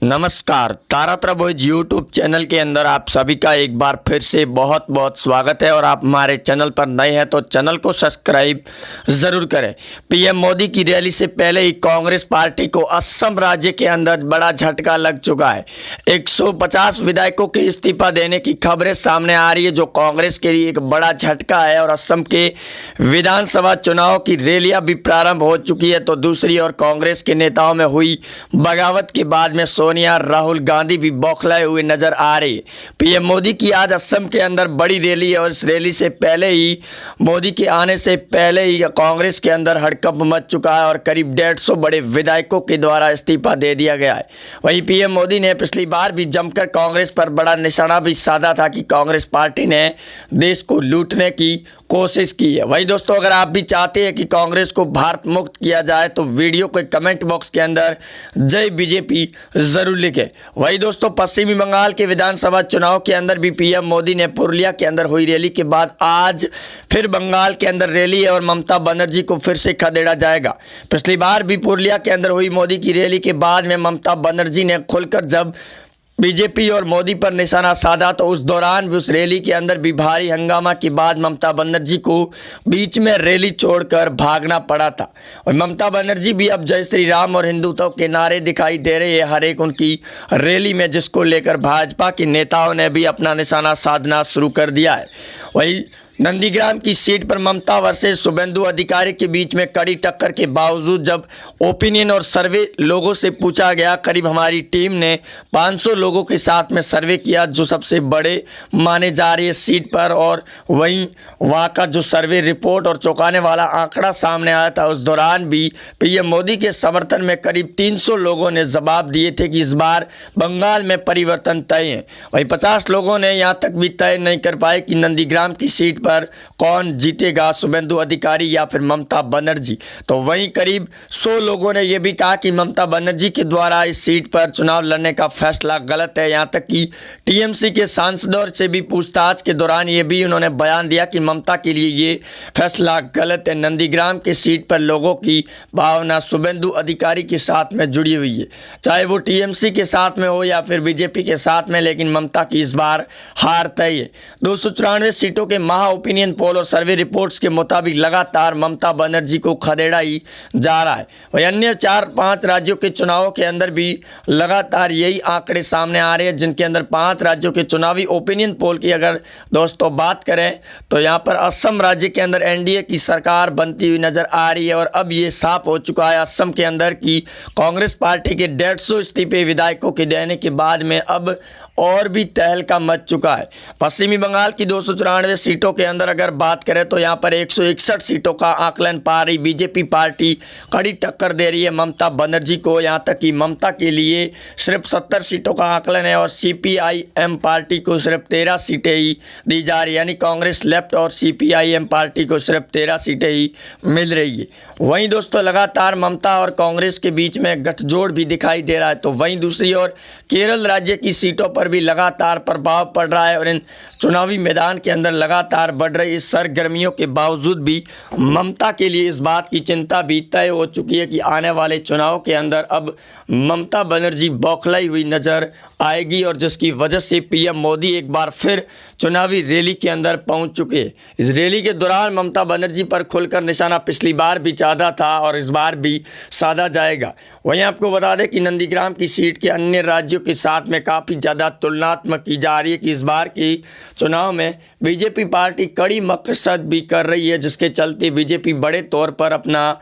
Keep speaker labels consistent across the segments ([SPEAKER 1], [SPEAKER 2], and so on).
[SPEAKER 1] नमस्कार, तारा प्रभुज YouTube channel के अंदर आप सभी का एक बार फिर से बहुत बहुत स्वागत है। और आप हमारे चैनल पर नए हैं तो चैनल को सब्सक्राइब ज़रूर करें। पीएम मोदी की रैली से पहले ही कांग्रेस पार्टी को असम राज्य के अंदर बड़ा झटका लग चुका है। 150 विधायकों के इस्तीफा देने की खबरें सामने आ रही है, जो कांग्रेस के लिए एक बड़ा झटका है। और असम के विधानसभा चुनाव की रैलियाँ भी प्रारंभ हो चुकी है। तो दूसरी ओर कांग्रेस के नेताओं में हुई बगावत के बाद में सोनिया, राहुल गांधी भी बौखलाए हुए नजर आ रही है। पीएम मोदी की आज असम के अंदर बड़ी रैली है और इस रैली से पहले ही, मोदी के आने से पहले ही कांग्रेस के अंदर हड़कंप मच चुका है और करीब 150 बड़े विधायकों के द्वारा इस्तीफा दे दिया गया है। वहीं पीएम मोदी ने पिछली बार भी जमकर कांग्रेस पर बड़ा निशाना भी साधा था कि कांग्रेस पार्टी ने देश को लूटने की कोशिश की है। वहीं दोस्तों, अगर आप भी चाहते हैं कि कांग्रेस को भारत मुक्त किया जाए तो वीडियो के कमेंट बॉक्स के अंदर जय बीजेपी जरूर लिखें। वहीं दोस्तों, पश्चिमी बंगाल के विधानसभा चुनाव के अंदर भी पीएम मोदी ने पुरुलिया के अंदर हुई रैली के बाद आज फिर बंगाल के अंदर रैली है और ममता बनर्जी को फिर से खदेड़ा जाएगा। पिछली बार भी पुरुलिया के अंदर हुई मोदी की रैली के बाद में ममता बनर्जी ने खुलकर जब बीजेपी और मोदी पर निशाना साधा तो उस दौरान भी, उस रैली के अंदर भी भारी हंगामा के बाद ममता बनर्जी को बीच में रैली छोड़कर भागना पड़ा था। और ममता बनर्जी भी अब जय श्री राम और हिंदुत्व के नारे दिखाई दे रहे हैं हर एक उनकी रैली में, जिसको लेकर भाजपा के नेताओं ने भी अपना निशाना साधना शुरू कर दिया है। वही नंदीग्राम की सीट पर ममता वर्सेस शुभेंदु अधिकारी के बीच में कड़ी टक्कर के बावजूद जब ओपिनियन और सर्वे लोगों से पूछा गया, करीब हमारी टीम ने 500 लोगों के साथ में सर्वे किया जो सबसे बड़े माने जा रही है सीट पर, और वहीं वहाँ का जो सर्वे रिपोर्ट और चौंकाने वाला आंकड़ा सामने आया था, उस दौरान भी पीएम मोदी के समर्थन में करीब 300 लोगों ने जवाब दिए थे कि इस बार बंगाल में परिवर्तन तय है। वहीं 50 लोगों ने यहाँ तक भी तय नहीं कर पाए कि नंदीग्राम की सीट पर कौन जीतेगा, शुभेंदु अधिकारी या फिर ममता बनर्जी। तो वहीं करीब 100 लोगों ने यह भी कहा कि ममता बनर्जी के द्वारा इस सीट पर चुनाव लड़ने का फैसला गलत है। यहां तक कि टीएमसी के सांसदों से भी पूछताछ के दौरान ये भी उन्होंने बयान दिया कि ममता के लिए ये फैसला गलत है। नंदीग्राम की सीट पर लोगों की भावना शुभेंदु अधिकारी के साथ में जुड़ी हुई है, चाहे वो टीएमसी के साथ में हो या फिर बीजेपी के साथ में, लेकिन ममता की इस बार हार तय है। 294 सीटों के महा ओपिनियन पोल और सर्वे रिपोर्ट्स के मुताबिक लगातार ममता बनर्जी को खदेड़ा ही जा रहा है। वहीं अन्य 4-5 राज्यों के चुनावों के अंदर भी लगातार यही आंकड़े सामने आ रहे हैं, जिनके अंदर 5 राज्यों के चुनावी ओपिनियन पोल की अगर दोस्तों बात करें तो यहाँ पर असम राज्य के अंदर एनडीए की सरकार बनती हुई नजर आ रही है। और अब ये साफ हो चुका है असम के अंदर की कांग्रेस पार्टी के 150 इस्तीफे विधायकों के देने के बाद में अब और भी तहलका मच चुका है। पश्चिमी बंगाल की 294 सीटों के अंदर अगर बात करें तो यहाँ पर 161 सीटों का आकलन पा रही बीजेपी पार्टी कड़ी टक्कर दे रही है ममता बनर्जी को। यहाँ तक कि ममता के लिए सिर्फ 70 सीटों का आकलन है और सीपीआईएम पार्टी को सिर्फ 13 सीटें ही दी जा रही है, यानी कांग्रेस लेफ्ट और सीपीआईएम पार्टी को सिर्फ 13 सीटें ही मिल रही है। वहीं दोस्तों, लगातार ममता और कांग्रेस के बीच में गठजोड़ भी दिखाई दे रहा है। तो वहीं दूसरी ओर केरल राज्य की सीटों पर भी लगातार प्रभाव पड़ रहा है और इन चुनावी मैदान के अंदर लगातार बढ़ रही इस सरगर्मियों के बावजूद भी ममता के लिए इस बात की चिंता भी तय हो चुकी है कि आने वाले चुनाव के अंदर अब ममता बनर्जी बौखलाई हुई नजर आएगी, और जिसकी वजह से पीएम मोदी एक बार फिर चुनावी रैली के अंदर पहुंच चुके हैं। इस रैली के दौरान ममता बनर्जी पर खुलकर निशाना पिछली बार भी साधा था और इस बार भी साधा जाएगा। वहीं आपको बता दें कि नंदीग्राम की सीट के अन्य राज्यों के साथ में काफ़ी ज़्यादा तुलनात्मक की जा रही है कि इस बार की चुनाव में बीजेपी पार्टी कड़ी मकसद भी कर रही है, जिसके चलते बीजेपी बड़े तौर पर अपना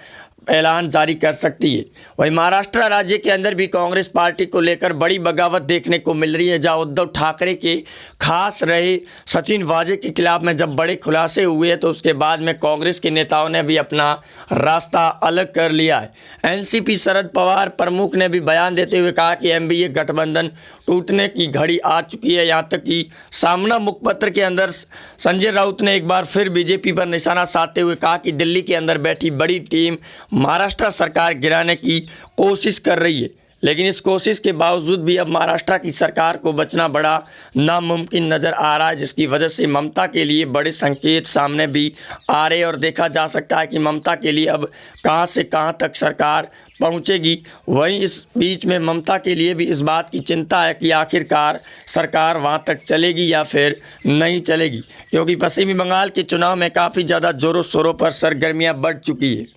[SPEAKER 1] ऐलान जारी कर सकती है। वहीं महाराष्ट्र राज्य के अंदर भी कांग्रेस पार्टी को लेकर बड़ी बगावत देखने को मिल रही है, जहां उद्धव ठाकरे के खास रहे सचिन वाजे के खिलाफ में जब बड़े खुलासे हुए तो उसके बाद में कांग्रेस के नेताओं ने भी अपना रास्ता अलग कर लिया है। एनसीपी शरद पवार प्रमुख ने भी बयान देते हुए कहा कि एनडीए गठबंधन टूटने की घड़ी आ चुकी है। यहाँ तक कि सामना मुखपत्र के अंदर संजय राउत ने एक बार फिर बीजेपी पर निशाना साधते हुए कहा कि दिल्ली के अंदर बैठी बड़ी टीम महाराष्ट्र सरकार गिराने की कोशिश कर रही है, लेकिन इस कोशिश के बावजूद भी अब महाराष्ट्र की सरकार को बचना बड़ा नामुमकिन नज़र आ रहा है, जिसकी वजह से ममता के लिए बड़े संकेत सामने भी आ रहे और देखा जा सकता है कि ममता के लिए अब कहां से कहां तक सरकार पहुंचेगी। वहीं इस बीच में ममता के लिए भी इस बात की चिंता है कि आखिरकार सरकार वहां तक चलेगी या फिर नहीं चलेगी, क्योंकि पश्चिमी बंगाल के चुनाव में काफ़ी ज़्यादा ज़ोरों शोरों पर सरगर्मियां बढ़ चुकी है।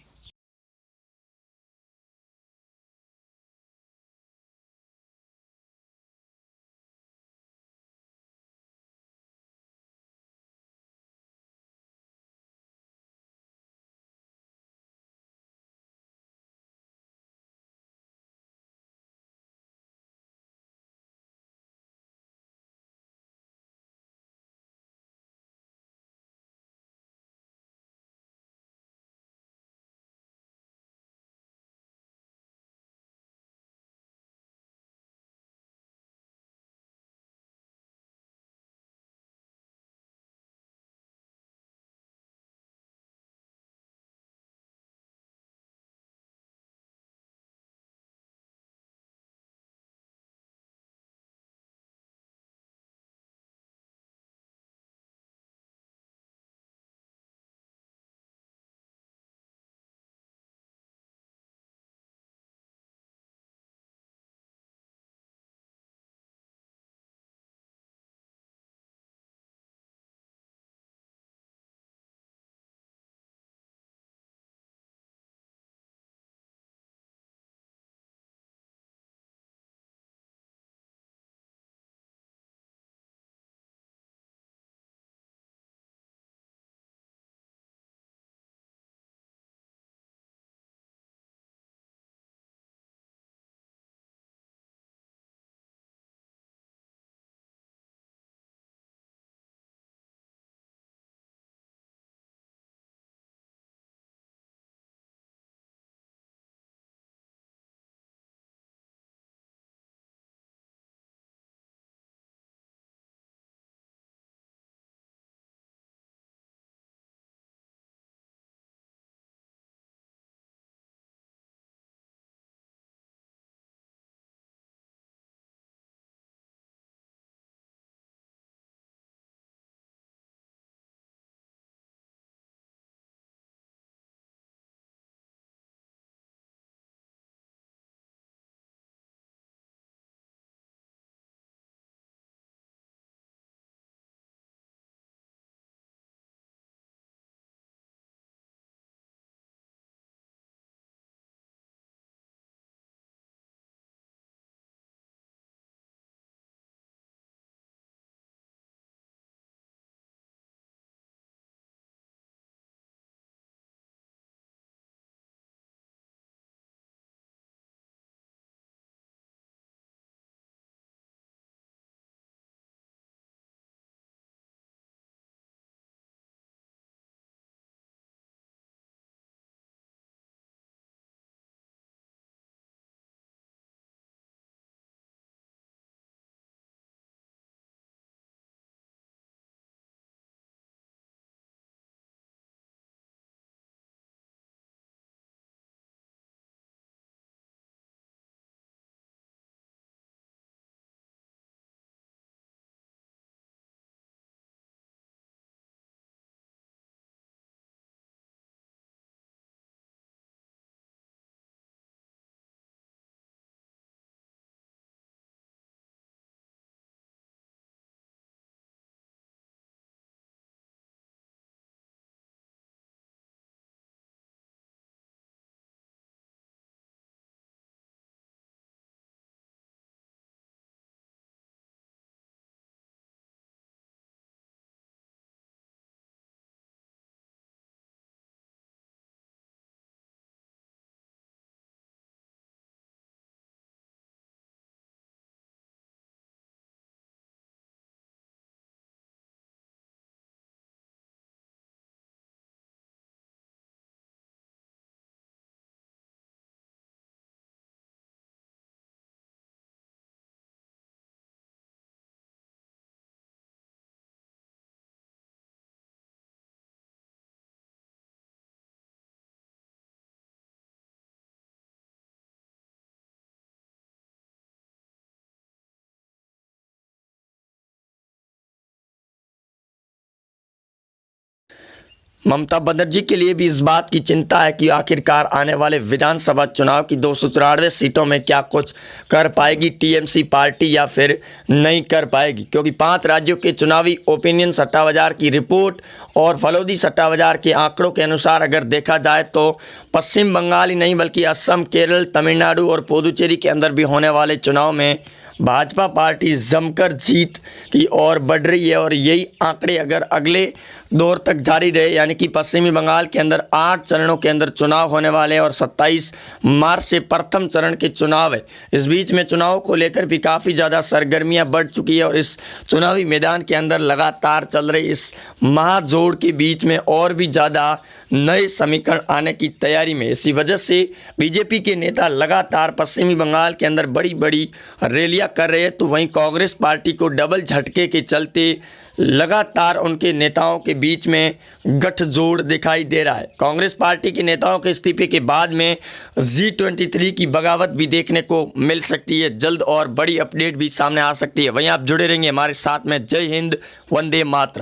[SPEAKER 1] ममता बनर्जी के लिए भी इस बात की चिंता है कि आखिरकार आने वाले विधानसभा चुनाव की 294 सीटों में क्या कुछ कर पाएगी टीएमसी पार्टी या फिर नहीं कर पाएगी, क्योंकि 5 राज्यों के चुनावी ओपिनियन सट्टा बाजार की रिपोर्ट और फलोदी सट्टा बाजार के आंकड़ों के अनुसार अगर देखा जाए तो पश्चिम बंगाल ही नहीं बल्कि असम, केरल, तमिलनाडु और पुदुचेरी के अंदर भी होने वाले चुनाव में भाजपा पार्टी जमकर जीत की ओर बढ़ रही है। और यही आंकड़े अगर अगले दौर तक जारी रहे, यानी कि पश्चिमी बंगाल के अंदर 8 चरणों के अंदर चुनाव होने वाले हैं और 27 मार्च से प्रथम चरण के चुनाव है। इस बीच में चुनाव को लेकर भी काफ़ी ज़्यादा सरगर्मियां बढ़ चुकी है और इस चुनावी मैदान के अंदर लगातार चल रही इस महाजोड़ के बीच में और भी ज़्यादा नए समीकरण आने की तैयारी में। इसी वजह से बीजेपी के नेता लगातार पश्चिमी बंगाल के अंदर बड़ी बड़ी रैलियां कर रहे हैं, तो वहीं कांग्रेस पार्टी को डबल झटके के चलते लगातार उनके नेताओं के बीच में गठजोड़ दिखाई दे रहा है। कांग्रेस पार्टी के नेताओं के इस्तीफे के बाद में G23 की बगावत भी देखने को मिल सकती है जल्द और बड़ी अपडेट भी सामने आ सकती है। वहीं आप जुड़े रहेंगे हमारे साथ में। जय हिंद, वंदे मातरम।